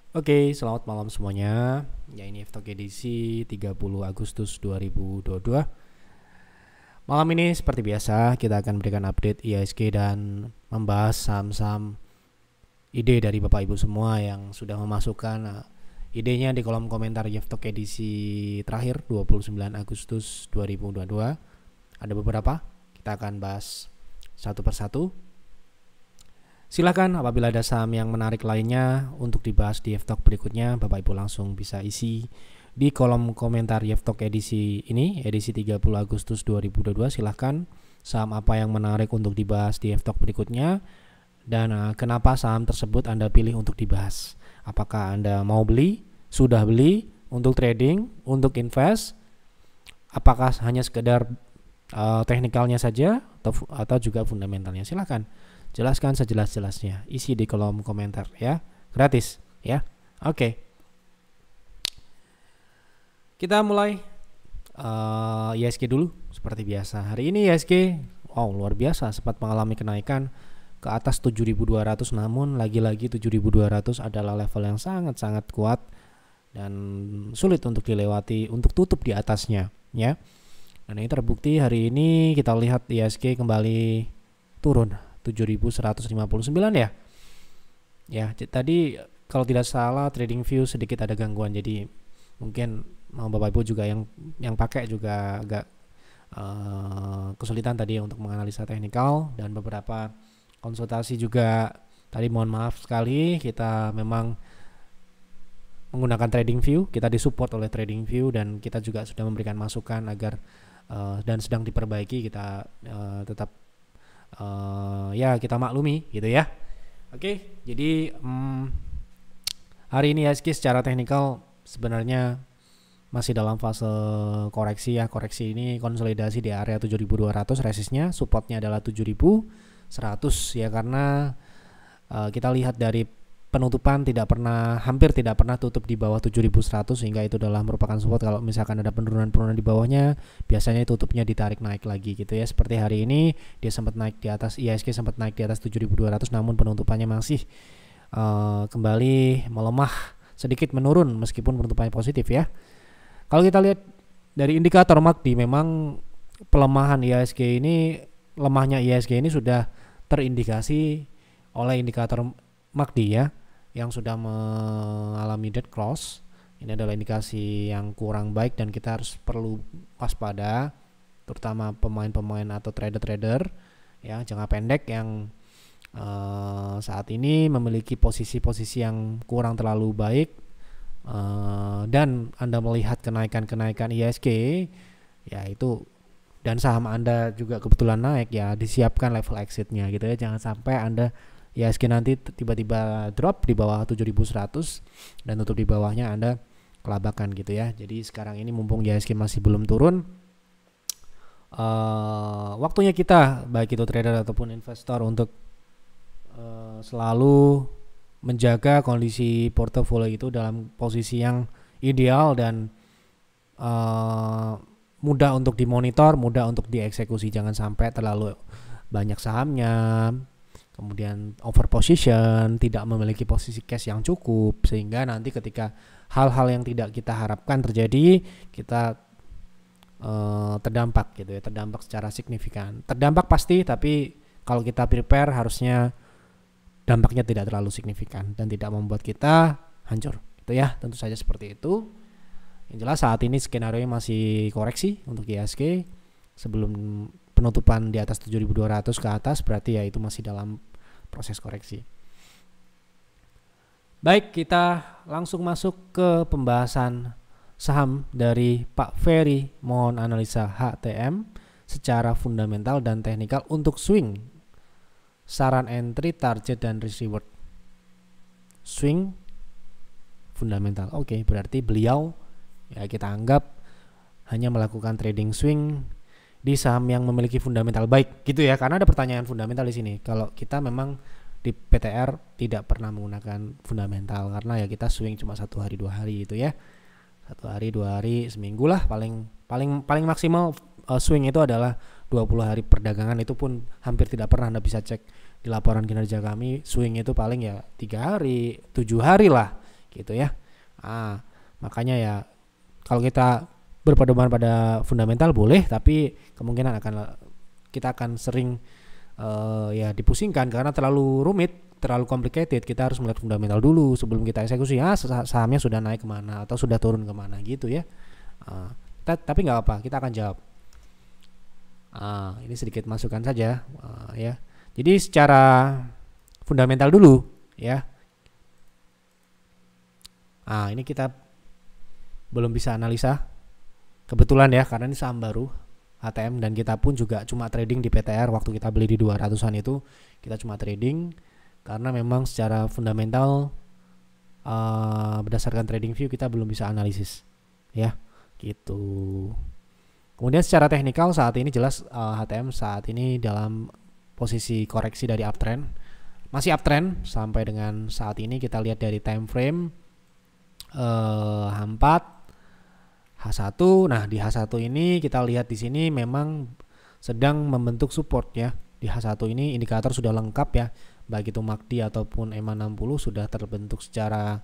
Oke, selamat malam semuanya. Ya, ini F-Talk edisi 30 Agustus 2022. Malam ini seperti biasa kita akan berikan update IHSG dan membahas saham-saham ide dari Bapak Ibu semua yang sudah memasukkan idenya di kolom komentar F-Talk edisi terakhir 29 Agustus 2022. Ada beberapa, kita akan bahas satu persatu. Silakan apabila ada saham yang menarik lainnya untuk dibahas di F-Talk berikutnya, Bapak Ibu langsung bisa isi di kolom komentar F-Talk edisi ini, edisi 30 Agustus 2022. Silakan saham apa yang menarik untuk dibahas di F-Talk berikutnya dan kenapa saham tersebut Anda pilih untuk dibahas. Apakah Anda mau beli, sudah beli, untuk trading, untuk invest, apakah hanya sekedar teknikalnya saja atau juga fundamentalnya. Silakan jelaskan sejelas-jelasnya, isi di kolom komentar ya, gratis ya. Oke, kita mulai IHSG dulu seperti biasa. Hari ini IHSG luar biasa, sempat mengalami kenaikan ke atas 7.200, namun lagi-lagi 7.200 adalah level yang sangat-sangat kuat dan sulit untuk dilewati untuk tutup di atasnya ya. Dan ini terbukti hari ini kita lihat IHSG kembali turun 7.159 ya. Ya, tadi kalau tidak salah trading view sedikit ada gangguan, jadi mungkin Bapak Ibu juga yang pakai juga agak kesulitan tadi untuk menganalisa teknikal, dan beberapa konsultasi juga tadi mohon maaf sekali, kita memang menggunakan trading view, kita disupport oleh trading view dan kita juga sudah memberikan masukan agar dan sedang diperbaiki, kita tetap ya kita maklumi gitu ya. Oke, jadi hari ini IHSG secara teknikal sebenarnya masih dalam fase koreksi ya. Koreksi ini konsolidasi di area 7.200, resistnya, supportnya adalah 7.100 ya, karena kita lihat dari penutupan hampir tidak pernah tutup di bawah 7.100, sehingga itu adalah merupakan support. Kalau misalkan ada penurunan di bawahnya, biasanya tutupnya ditarik naik lagi gitu ya. Seperti hari ini dia sempat naik di atas, IHSG sempat naik di atas 7.200, namun penutupannya masih kembali melemah, sedikit menurun meskipun penutupannya positif ya. Kalau kita lihat dari indikator MACD, memang pelemahan IHSG ini, lemahnya IHSG ini sudah terindikasi oleh indikator MACD ya, yang sudah mengalami dead cross. Ini adalah indikasi yang kurang baik dan kita harus perlu waspada, terutama pemain-pemain atau trader-trader ya jangka pendek yang saat ini memiliki posisi-posisi yang kurang terlalu baik, dan Anda melihat kenaikan IHSG ya itu, dan saham Anda juga kebetulan naik ya, disiapkan level exitnya gitu ya. Jangan sampai Anda IHSG nanti tiba-tiba drop di bawah 7.100 dan tutup di bawahnya, Anda kelabakan gitu ya. Jadi sekarang ini mumpung IHSG masih belum turun, waktunya kita, baik itu trader ataupun investor, untuk selalu menjaga kondisi portofolio itu dalam posisi yang ideal dan mudah untuk dimonitor, mudah untuk dieksekusi. Jangan sampai terlalu banyak sahamnya, kemudian over position, tidak memiliki posisi cash yang cukup, sehingga nanti ketika hal-hal yang tidak kita harapkan terjadi, kita terdampak gitu ya, terdampak secara signifikan. Terdampak pasti, tapi kalau kita prepare harusnya dampaknya tidak terlalu signifikan dan tidak membuat kita hancur gitu ya. Tentu saja seperti itu. Yang jelas saat ini skenario masih koreksi untuk IHSG. Sebelum penutupan di atas 7.200 ke atas, berarti ya itu masih dalam proses koreksi. Baik, kita langsung masuk ke pembahasan saham dari Pak Ferry. Mohon analisa HTM secara fundamental dan teknikal untuk swing, saran entry, target, dan risk reward. Swing fundamental. Oke, berarti beliau ya kita anggap hanya melakukan trading swing di saham yang memiliki fundamental baik gitu ya, karena ada pertanyaan fundamental di sini. Kalau kita memang di PTR tidak pernah menggunakan fundamental, karena ya kita swing cuma 1 hari 2 hari gitu ya, 1 hari 2 hari, seminggu lah paling maksimal. Swing itu adalah 20 hari perdagangan, itu pun hampir tidak pernah. Anda bisa cek di laporan kinerja kami, swing itu paling ya 3 hari 7 hari lah gitu ya. Makanya ya kalau kita berpedoman pada fundamental boleh, tapi kemungkinan kita akan sering ya dipusingkan karena terlalu rumit, terlalu complicated. Kita harus melihat fundamental dulu sebelum kita eksekusi. Sahamnya sudah naik kemana atau sudah turun kemana gitu ya. Tapi nggak apa, kita akan jawab. Ini sedikit masukan saja ya. Jadi secara fundamental dulu ya. Ini kita belum bisa analisa. Kebetulan ya, karena ini saham baru HTM dan kita pun juga cuma trading di PTR. Waktu kita beli di 200-an itu kita cuma trading karena memang secara fundamental berdasarkan trading view kita belum bisa analisis ya gitu. Kemudian secara teknikal saat ini jelas HTM saat ini dalam posisi koreksi dari uptrend, masih uptrend sampai dengan saat ini. Kita lihat dari time frame H4, H1. Nah, di H1 ini kita lihat di sini memang sedang membentuk support ya. Di H1 ini indikator sudah lengkap ya. Baik itu MACD ataupun EMA 60 sudah terbentuk secara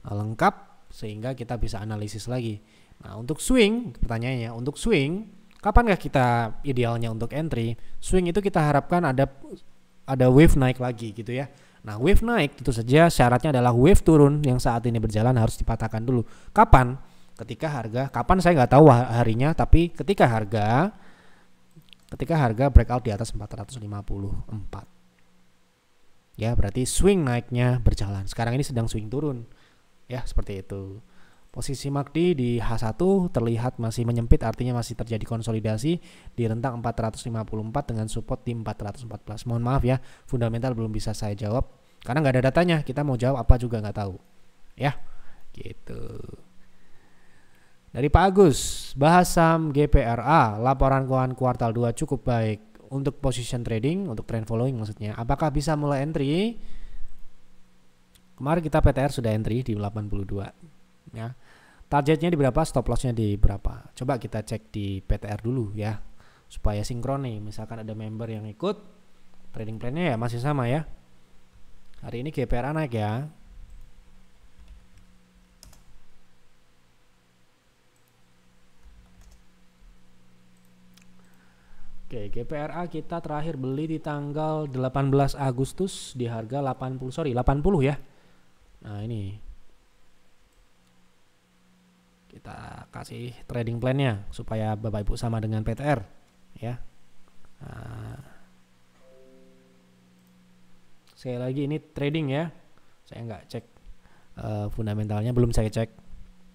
lengkap sehingga kita bisa analisis lagi. Nah, untuk swing, pertanyaannya, untuk swing kapankah kita idealnya untuk entry? Swing itu kita harapkan ada wave naik lagi gitu ya. Nah, wave naik itu saja syaratnya adalah wave turun yang saat ini berjalan harus dipatahkan dulu. Kapan? Ketika harga, kapan saya nggak tahu harinya, tapi ketika harga breakout di atas 454. Ya, berarti swing naiknya berjalan. Sekarang ini sedang swing turun. Ya, seperti itu. Posisi MACD di H1 terlihat masih menyempit, artinya masih terjadi konsolidasi di rentang 454 dengan support di 414. Mohon maaf ya, fundamental belum bisa saya jawab karena nggak ada datanya. Kita mau jawab apa juga nggak tahu. Ya, gitu. Dari Pak Agus, bahas saham GPRA, laporan keuangan kuartal 2 cukup baik untuk position trading, untuk trend following maksudnya. Apakah bisa mulai entry? Kemarin kita PTR sudah entry di 82 ya. Targetnya di berapa, stop lossnya di berapa. Coba kita cek di PTR dulu ya, supaya sinkron nih. Misalkan ada member yang ikut, trading plan-nya ya masih sama ya. Hari ini GPRA naik ya. Oke, GPRA kita terakhir beli di tanggal 18 Agustus di harga 80 ya. Nah, ini kita kasih trading plan-nya supaya Bapak Ibu sama dengan PTR ya. Sekali lagi ini trading ya. Saya nggak cek fundamentalnya, belum saya cek.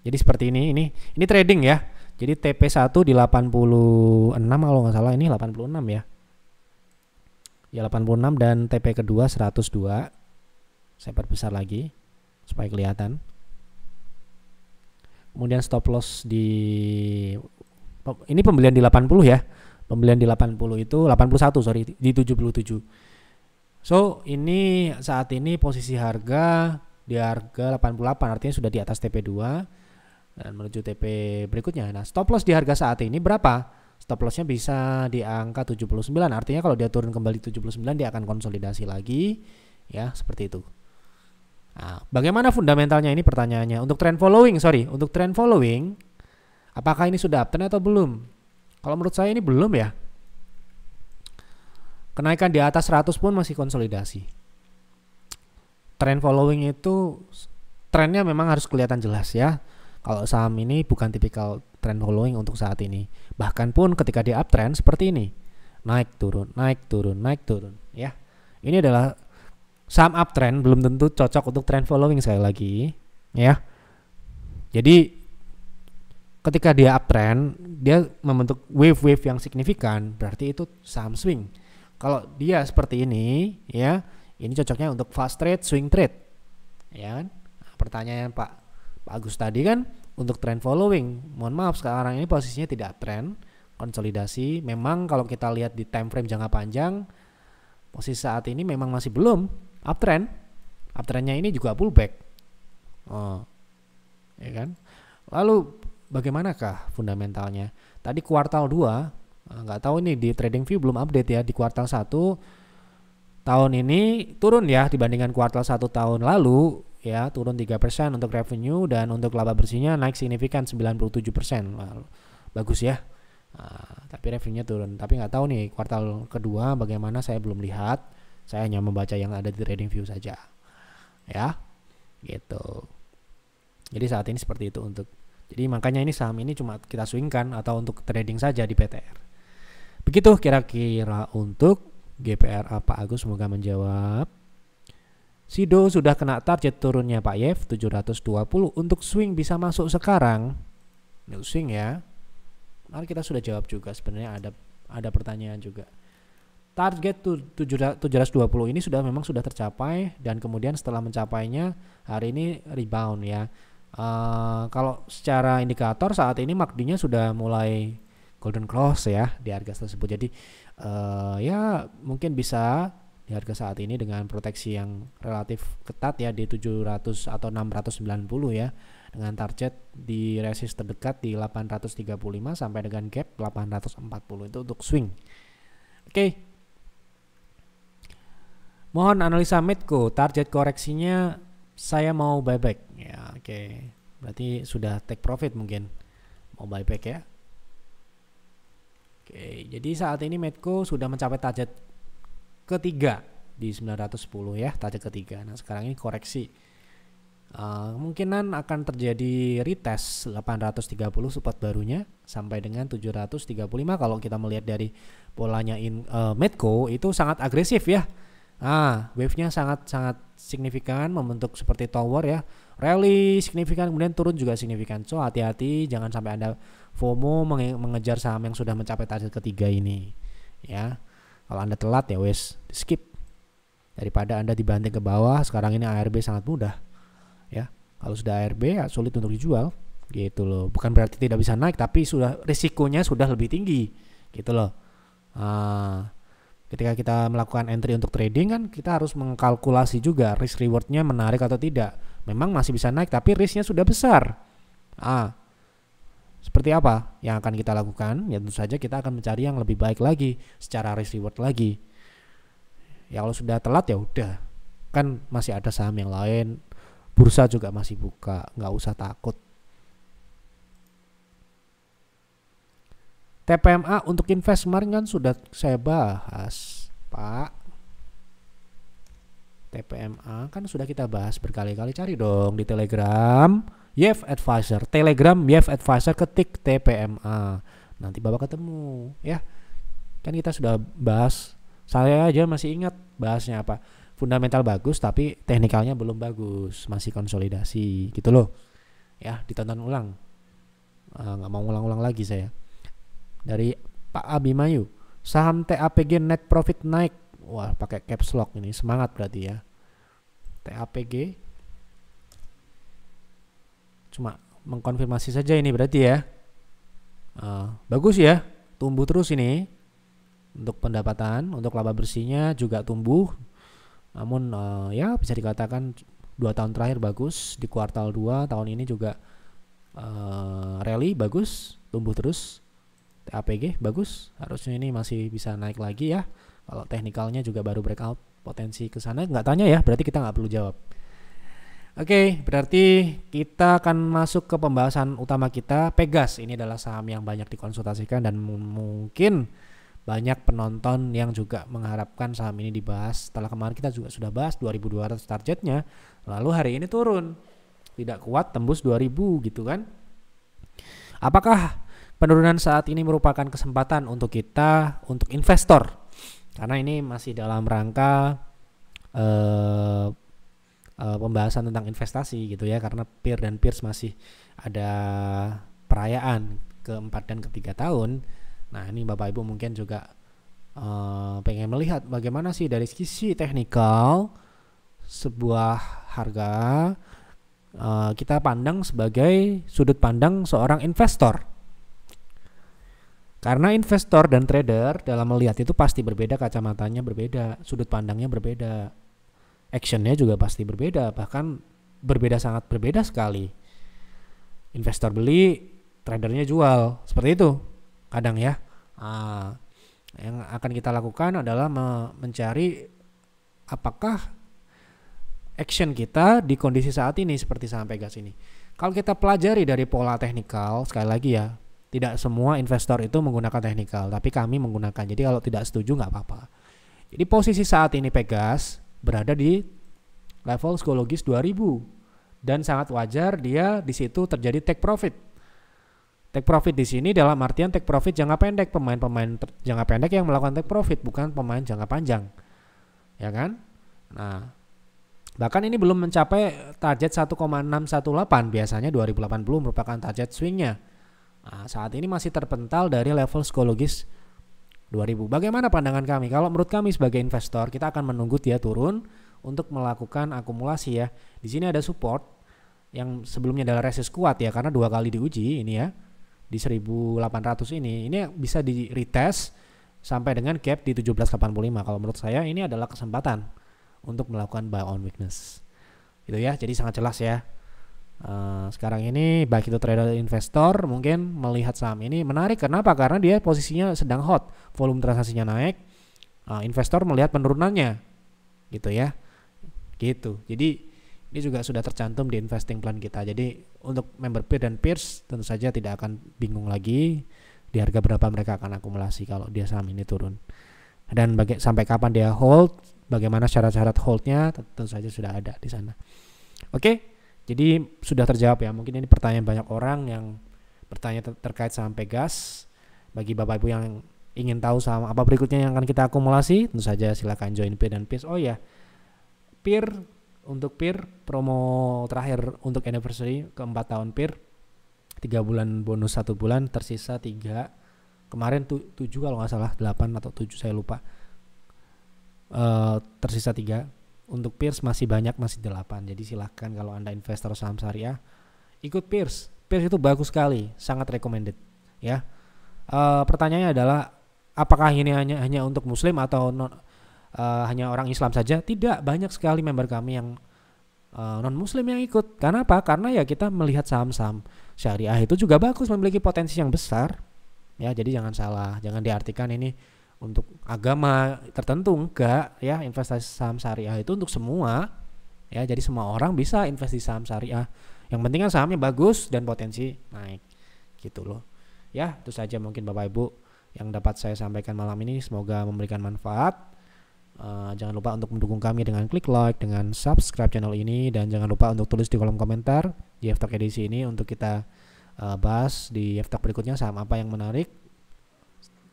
Jadi seperti ini trading ya. Jadi TP1 di 86 kalau nggak salah, ini 86 ya. Ya 86 dan TP kedua 102. Saya perbesar lagi supaya kelihatan. Kemudian stop loss ini pembelian di 80 ya. Pembelian di 80 itu 81 di 77. So, ini saat ini posisi harga di harga 88, artinya sudah di atas TP2 dan menuju TP berikutnya. Nah, stop loss di harga saat ini berapa? Stop lossnya bisa di angka 79, artinya kalau dia turun kembali 79 dia akan konsolidasi lagi ya, seperti itu. Nah, bagaimana fundamentalnya ini pertanyaannya? Untuk trend following, apakah ini sudah uptrend atau belum? Kalau menurut saya ini belum ya. Kenaikan di atas 100 pun masih konsolidasi. Trend following itu trennya memang harus kelihatan jelas ya. Kalau saham ini bukan tipikal trend following untuk saat ini. Bahkan pun ketika di uptrend seperti ini, naik turun ya. Ini adalah saham uptrend, belum tentu cocok untuk trend following sekali lagi ya. Jadi ketika dia uptrend, dia membentuk wave-wave yang signifikan, berarti itu saham swing. Kalau dia seperti ini ya, ini cocoknya untuk fast trade, swing trade ya kan. Nah, pertanyaan Pak Agus tadi kan untuk trend following. Mohon maaf, sekarang ini posisinya tidak uptrend, konsolidasi. Memang kalau kita lihat di time frame jangka panjang, posisi saat ini memang masih belum uptrend. Uptrendnya ini juga pullback. Ya kan? Lalu bagaimanakah fundamentalnya? Tadi kuartal 2, nggak tahu ini di trading view belum update ya. Di kuartal 1 tahun ini turun ya dibandingkan kuartal 1 tahun lalu ya, turun 3% untuk revenue, dan untuk laba bersihnya naik signifikan 97%. Wah, bagus ya. Tapi revenue-nya turun. Tapi nggak tahu nih kuartal kedua bagaimana, saya belum lihat. Saya hanya membaca yang ada di TradingView saja. Ya, gitu. Jadi saat ini seperti itu jadi makanya ini saham ini cuma kita swingkan atau untuk trading saja di PTR. Begitu kira-kira untuk GPRA Pak Agus, semoga menjawab. Sido sudah kena target turunnya Pak Yev 720. Untuk swing bisa masuk sekarang. Ini swing ya. Mari kita sudah jawab juga, sebenarnya ada pertanyaan juga. Target 720 ini memang sudah tercapai, dan kemudian setelah mencapainya hari ini rebound ya. Kalau secara indikator saat ini MACD-nya sudah mulai golden cross ya di harga tersebut. Jadi ya mungkin bisa di harga saat ini dengan proteksi yang relatif ketat ya di 700 atau 690 ya, dengan target di resist terdekat di 835 sampai dengan gap 840 itu untuk swing. Oke. Mohon analisa Medco, target koreksinya saya mau buyback ya. Oke. Berarti sudah take profit mungkin, mau buyback ya. Oke, jadi saat ini Medco sudah mencapai target ketiga di 910 ya, target ketiga. Nah sekarang ini koreksi, kemungkinan akan terjadi retest 830 support barunya sampai dengan 735. Kalau kita melihat dari polanya Medco itu sangat agresif ya. Wave-nya sangat signifikan, membentuk seperti tower ya, rally signifikan, kemudian turun juga signifikan. So hati-hati, jangan sampai Anda FOMO mengejar saham yang sudah mencapai target ketiga ini ya. Kalau Anda telat ya wes skip, daripada Anda dibanting ke bawah. Sekarang ini ARB sangat mudah ya. Kalau sudah ARB ya sulit untuk dijual gitu loh. Bukan berarti tidak bisa naik, tapi sudah risikonya sudah lebih tinggi gitu loh. Ketika kita melakukan entry untuk trading kan kita harus mengkalkulasi juga risk rewardnya menarik atau tidak. Memang masih bisa naik tapi risknya sudah besar. Seperti apa yang akan kita lakukan? Ya tentu saja kita akan mencari yang lebih baik lagi secara risk reward lagi. Ya kalau sudah telat ya udah, kan masih ada saham yang lain, bursa juga masih buka, nggak usah takut. TPMA untuk invest kemarin kan sudah saya bahas Pak. TPMA kan sudah kita bahas berkali-kali, cari dong di Telegram Yev Advisor. Telegram Yev Advisor, ketik TPMA, nanti Bapak ketemu ya. Kan kita sudah bahas, saya aja masih ingat bahasnya apa. Fundamental bagus tapi teknikalnya belum bagus, masih konsolidasi gitu loh. Ya, ditonton ulang. Nggak mau ulang-ulang lagi saya. Dari Pak Abimayu, saham TAPG net profit naik. Wah, pakai caps lock ini, semangat berarti ya. TAPG cuma mengkonfirmasi saja ini berarti ya. Bagus ya, tumbuh terus ini. Untuk pendapatan, untuk laba bersihnya juga tumbuh. Namun ya bisa dikatakan 2 tahun terakhir bagus. Di kuartal 2 tahun ini juga rally bagus, tumbuh terus. TAPG bagus, harusnya ini masih bisa naik lagi ya. Kalau teknikalnya juga baru breakout, potensi ke sana nggak tanya ya, berarti kita nggak perlu jawab. Oke, berarti kita akan masuk ke pembahasan utama kita. Pegas ini adalah saham yang banyak dikonsultasikan dan mungkin banyak penonton yang juga mengharapkan saham ini dibahas. Setelah kemarin kita juga sudah bahas 2.200 targetnya, lalu hari ini turun, tidak kuat tembus 2.000 gitu kan. Apakah penurunan saat ini merupakan kesempatan untuk kita, untuk investor? Karena ini masih dalam rangka pembahasan tentang investasi gitu ya. Karena peer dan peers masih ada perayaan ke-4 dan ke-3 tahun. Nah ini Bapak Ibu mungkin juga pengen melihat bagaimana sih dari sisi teknikal sebuah harga kita pandang sebagai sudut pandang seorang investor. Karena investor dan trader dalam melihat itu pasti berbeda, kacamatanya berbeda, sudut pandangnya berbeda, actionnya juga pasti berbeda, bahkan berbeda, sangat berbeda sekali. Investor beli, tradernya jual, seperti itu kadang ya. Yang akan kita lakukan adalah mencari apakah action kita di kondisi saat ini seperti saham Pegas ini. Kalau kita pelajari dari pola teknikal, sekali lagi ya, tidak semua investor itu menggunakan teknikal, tapi kami menggunakan. Jadi kalau tidak setuju nggak apa-apa. Jadi posisi saat ini Pegas berada di level psikologis 2000 dan sangat wajar dia di situ terjadi take profit. Take profit di sini dalam artian take profit jangka pendek, pemain-pemain jangka pendek yang melakukan take profit, bukan pemain jangka panjang. Ya kan? Nah, bahkan ini belum mencapai target 1,618, biasanya 2080 merupakan target swingnya. Nah, saat ini masih terpental dari level psikologis 2000. Bagaimana pandangan kami? Kalau menurut kami sebagai investor, kita akan menunggu dia turun untuk melakukan akumulasi ya. Di sini ada support yang sebelumnya adalah resist kuat ya, karena 2 kali diuji ini ya. Di 1800 ini bisa di retest sampai dengan gap di 1785. Kalau menurut saya ini adalah kesempatan untuk melakukan buy on weakness gitu ya. Jadi sangat jelas ya. Sekarang ini baik itu trader investor mungkin melihat saham ini menarik. Kenapa? Karena dia posisinya sedang hot, volume transaksinya naik. Investor melihat penurunannya gitu ya, gitu. Jadi ini juga sudah tercantum di investing plan kita. Jadi untuk member peer dan peers tentu saja tidak akan bingung lagi di harga berapa mereka akan akumulasi kalau dia saham ini turun. Dan sampai kapan dia hold, bagaimana syarat-syarat holdnya tentu saja sudah ada di sana. Oke, jadi sudah terjawab ya. Mungkin ini pertanyaan banyak orang yang bertanya terkait saham Pegas. Bagi Bapak Ibu yang ingin tahu saham apa berikutnya yang akan kita akumulasi, tentu saja silakan join peer dan peers. Oh ya, peer untuk peer promo terakhir untuk anniversary ke 4 tahun peer 3 bulan bonus 1 bulan, tersisa 3 kemarin 7 kalau nggak salah, 8 atau 7 saya lupa, tersisa 3 untuk peers masih banyak, masih 8. Jadi silahkan kalau Anda investor saham syariah ikut peers itu bagus sekali, sangat recommended ya. Pertanyaannya adalah apakah ini hanya untuk muslim atau hanya orang Islam saja? Tidak, banyak sekali member kami yang non muslim yang ikut. Karena apa? Karena ya kita melihat saham-saham syariah itu juga bagus, memiliki potensi yang besar ya. Jadi jangan salah, jangan diartikan ini untuk agama tertentu, enggak ya. Investasi saham syariah itu untuk semua ya. Jadi semua orang bisa investasi saham syariah, yang penting kan sahamnya bagus dan potensi naik gitu loh ya. Itu saja mungkin Bapak Ibu yang dapat saya sampaikan malam ini, semoga memberikan manfaat. Jangan lupa untuk mendukung kami dengan klik like, dengan subscribe channel ini, dan jangan lupa untuk tulis di kolom komentar di FTalk edisi ini untuk kita bahas di FTalk berikutnya saham apa yang menarik.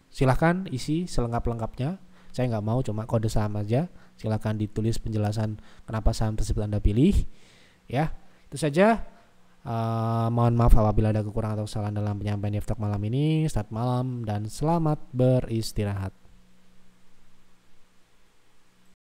Silahkan isi selengkap-lengkapnya, saya nggak mau cuma kode saham aja. Silahkan ditulis penjelasan kenapa saham tersebut Anda pilih ya. Itu saja. Mohon maaf apabila ada kekurangan atau kesalahan dalam penyampaian di FTalk malam ini. Selamat malam dan selamat beristirahat.